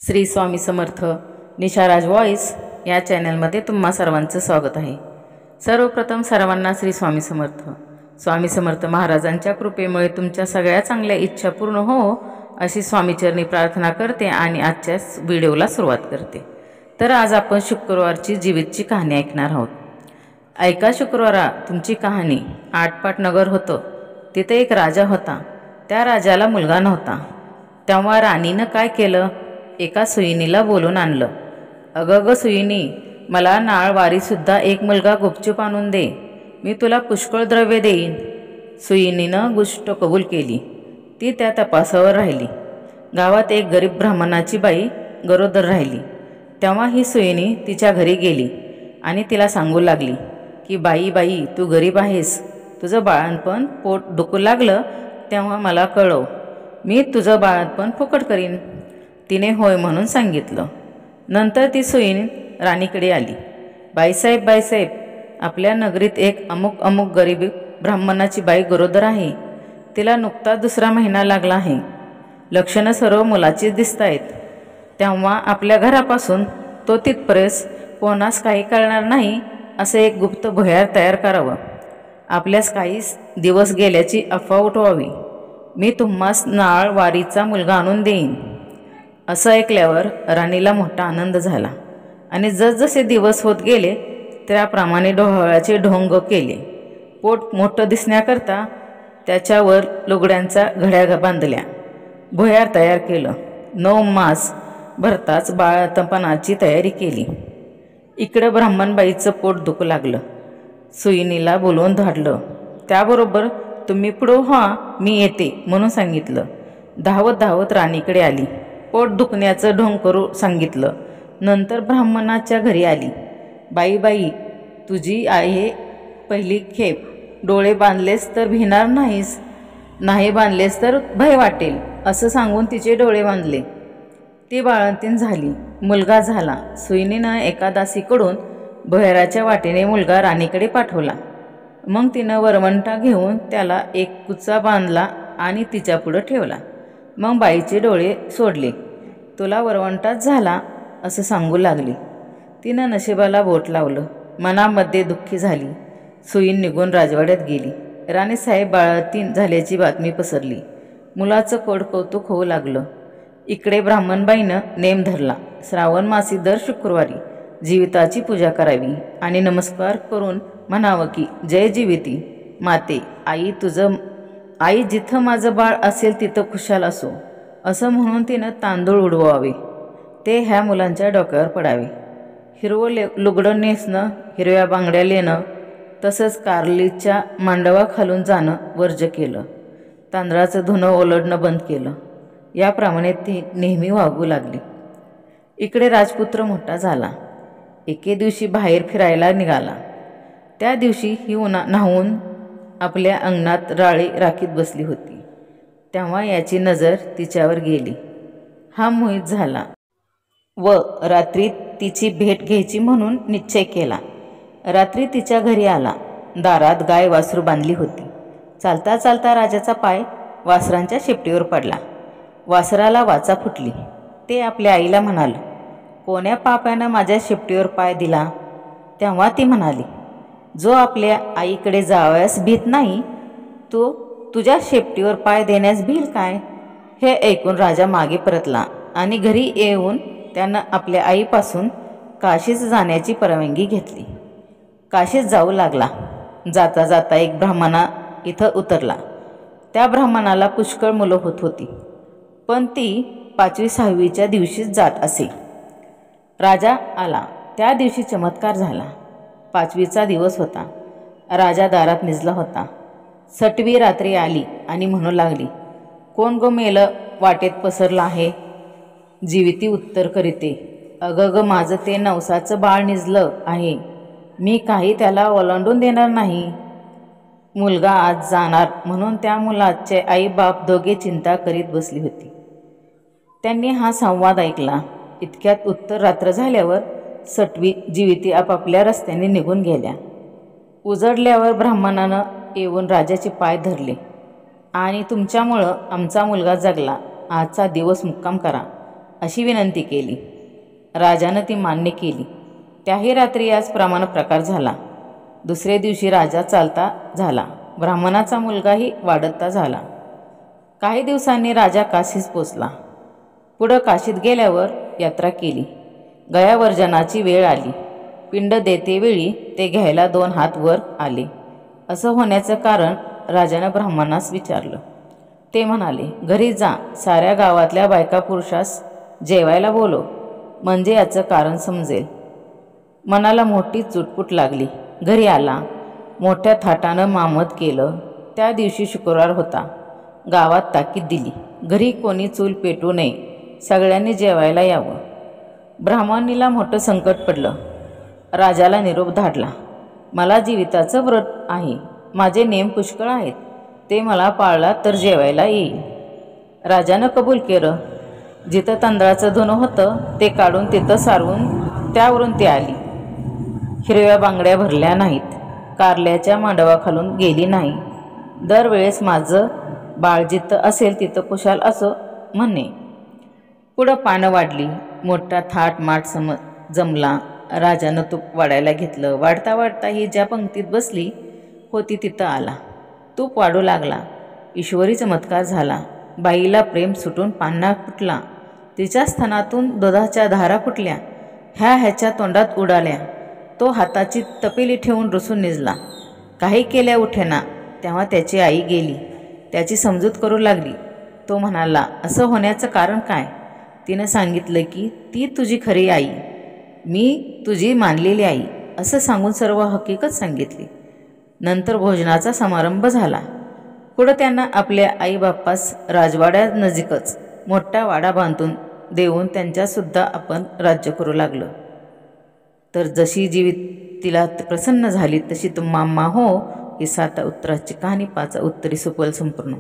Shri Swami Samarth निशाराज voice या चॅनलमध्ये तुम्हा सर्वांचं स्वागत आहे। सर्वप्रथम सर्वांना श्री स्वामी समर्थ महाराजांच्या कृपेमुळे तुमच्या सगळ्या चांगल्या इच्छा पूर्ण हो अशी स्वामीचरणी प्रार्थना करते आणि आजच्या व्हिडिओला सुरुवात करते। तर आज आपण शुक्रवारची जीवितची कहाणी ऐकणार आहोत। ऐका शुक्रवारा तुमची कहाणी। आटपाट नगर होतं, तिथे एक राजा होता। त्या राजाला मुलगा नव्हता। तेव्हा राणीनं काय केलं, एका सुईणीला बोलून आणलं। अगं सुईणी, मला नाळवारीसुद्धा एक मुलगा गुपचूप आणून दे, मी तुला पुष्कळ द्रव्य देईन। सुईणीनं गोष्ट कबूल केली। ती त्या तपासावर राहिली। गावात एक गरीब ब्राह्मणाची बाई गरोदर राहिली। तेव्हा ही सुईणी तिच्या घरी गेली आणि तिला सांगू लागली की बाई तू गरीब आहेस, तुझं बाळंतपण पोट दुखू लागलं तेव्हा मला कळव, मी तुझं बाळंतपण फुकट करीन। तिने होय म्हणून सांगितलं। नंतर ती सुईण राणीकडे आली। बाईसाहेब, आपल्या नगरीत एक अमुक गरीब ब्राह्मणाची बाई गरोदर आहे। तिला नुकता दुसरा महिना लागला आहे। लक्षणं सर्व मुलाचीच दिसतायत। तेव्हा आपल्या घरापासून तो तिथपर्यंत कोणास काही कळणार नाही असं एक गुप्त भुयार तयार करावं। आपल्यास काही दिवस गेल्याची अफवा उठवावी। मी तुम्हास नाळवारीचा मुलगा आणून देईन। असं ऐकल्यावर राणीला मोठा आनंद झाला आणि जसजसे दिवस होत गेले त्याप्रमाणे डोहाळ्याचे ढोंग केले। पोट मोठं दिसण्याकरता त्याच्यावर लुगड्यांचा घड्या बांधल्या। भुयार तयार केलं। 9 मास भरताच बाळंतपणाची तयारी केली। इकडं ब्राह्मणबाईचं पोट दुखू लागलं। सुईणीला बोलवून धाडलं। त्याबरोबर तुम्ही पुढं व्हा, मी येते म्हणून सांगितलं। धावत राणीकडे आली। पोट दुखण्याचं ढोंग करू सांगितलं। नंतर ब्राह्मणाच्या घरी आली। बाई तुझी आहे पहिली खेप, डोळे बांधलेस तर भिणार नाहीस, नाही बांधलेस तर भय वाटेल असं सांगून तिचे डोळे बांधले। ती बाळंतीण झाली। मुलगा झाला। सुईणीनं एका दासीकडून भुयाराच्या वाटेने मुलगा राणीकडे पाठवला। मग तिनं वरवंटा घेऊन त्याला एक कुचा बांधला आणि तिच्या पुढं ठेवला। मग बाईचे डोळे सोडले। तुला वरवंटाच झाला असं सांगू लागली। तिनं नशिबाला बोट लावलं। मनामध्ये दुःखी झाली। सुईण निघून राजवाड्यात गेली। राणीसाहेब बाळंतीण झाल्याची बातमी पसरली। मुलाचं कौतुक होऊ लागलं। इकडे ब्राह्मणबाईनं नेम धरला, श्रावण मासी दर शुक्रवारी जीविताची पूजा करावी आणि नमस्कार करून म्हणावं की जय जीविती माते, आई जिथं माझं बाळ असेल तिथं खुशाल असो असं म्हणून तिनं तांदूळ उडवावे, ते ह्या मुलांच्या डोक्यावर पडावे। हिरवं लुगडं नेसणं, हिरव्या बांगड्या लेणं, तसंच कारलीच्या मांडवाखालून जाणं वर्ज्य केलं। तांदळाचं धुणं ओलडणं बंद केलं। याप्रमाणे ती नेहमी वागू लागली। इकडे राजपुत्र मोठा झाला। एके दिवशी बाहेर फिरायला निघाला। त्या दिवशी ही न्हावून आपल्या अंगणात राळे राखीत बसली होती। तेव्हा याची नजर तिच्यावर गेली। हा मोहित झाला व रात्री तिची भेट घ्यायची म्हणून निश्चय केला। रात्री तिच्या घरी आला। दारात गाय वासरू बांधली होती। चालता राजाचा पाय वासरांच्या शेपटीवर पडला। वासराला वाचा फुटली। ते आपल्या आईला म्हणाल, कोण्या पाप्यानं माझ्या शेपटीवर पाय दिला? तेव्हा ती म्हणाली, जो आपल्या आईकडे जावयास भीत नाही तो तुझ्या शेपटीवर पाय देण्यास भिल काय? हे ऐकून राजा मागे परतला आणि घरी येऊन त्यानं आपल्या आईपासून काशीस जाण्याची परवानगी घेतली। काशीस जाऊ लागला। जाता एक ब्राह्मणा इथं उतरला। त्या ब्राह्मणाला पुष्कळ मुलं होत होती, पण ती 5वी-6वीच्या दिवशीच जात असे। राजा आला त्या दिवशी चमत्कार झाला। 5वीचा दिवस होता। राजा दारात निजला होता। सटवी रात्री आली आणि म्हणू लागली, कोण गो मेलं वाटेत पसरलं आहे? जीविती उत्तर करीते, अगं माझं ते नवसाचं बाळ निजलं आहे, मी काही त्याला ओलांडून देणार नाही। मुलगा आज जाणार म्हणून त्या मुलाचे आई बाप दोघे चिंता करीत बसली होती। त्यांनी हा संवाद ऐकला। इतक्यात उत्तर रात्र झाल्यावर सटवी जीविती आपापल्या रस्त्याने निघून गेल्या। उजडल्यावर ब्राह्मणानं येऊन राजाचे पाय धरले आणि तुमच्यामुळं आमचा मुलगा जगला, आजचा दिवस मुक्काम करा। अशी विनंती केली. राजानं ती मान्य केली. त्याही रात्री याचप्रमाणे प्रकार झाला. दुसरे दिवशी राजा चालता झाला. ब्राह्मणाचा मुलगाही वाढता झाला. काही दिवसांनी राजा काशीस पोचला. पुढं काशीत गेल्यावर यात्रा केली. गयावर्जनाची वेळ आली. पिंड देतेवेळी ते घ्यायला 2 हात वर आले. असं होण्याचं कारण राजानं ब्राह्मणास विचारलं. ते म्हणाले, घरी जा, साऱ्या गावातल्या बायका पुरुषास जेवायला बोलव, म्हणजे याचं कारण समजेल. मनाला मोठी चुटपुट लागली. घरी आला. मोठ्या थाटानं मामद केलं. त्या दिवशी शुक्रवार होता. गावात ताकीद दिली, घरी कोणी चूल पेटू नये, सगळ्यांनी जेवायला यावं. ब्राह्मणीला मोठं संकट पडलं. राजाला निरोप धाडला. मला जीविताचं व्रत आहे. माझे नेम पुष्कळ आहेत. ते मला पाळला तर जेवायला येईल. राजानं कबूल केलं. जिथं तांदळाचं धुणं होतं ते काढून तिथं सारवून त्यावरून ती आली. हिरव्या बांगड्या भरल्या नाहीत. कारल्याच्या मांडवाखालून गेली नाही. दरवेळेस माझं बाळ जिथं असेल तिथं कुशाल असो म्हणणे. पुढं पानं वाढली. मोठा थाट माट जमला. राजानं तूप वाढायला घेतलं. वाढता वाढता ही ज्या पंक्तीत बसली होती तिथं आला. तूप वाढू लागला. ईश्वरी चमत्कार झाला. बाईला प्रेम सुटून पान्हा फुटला. तिच्या स्तनातून दुधाच्या धारा फुटल्या. ह्याच्या तोंडात उडाल्या. तो हाताची तपेली ठेवून रुसून निजला. काही केल्या उठेना. तेव्हा त्याची आई गेली. त्याची समजूत करू लागली. तो म्हणाला, असं होण्याचं कारण काय? तिनं सांगितलं की ती तुझी खरी आई, मी तुझी मानलेली आई, असं सांगून सर्व हकीकत सांगितली. नंतर भोजनाचा समारंभ झाला. पुढं त्यांना आपल्या आईबापास राजवाड्यानजीकच मोठा वाडा बांधून देऊन त्यांच्यासुद्धा आपण राज्य करू लागलं. तर जशी जीवित तिला प्रसन्न झाली तशी तुम्हा हो ही 7 उत्तराची कहाणी 5 उत्तरी सुपल संपूर्ण.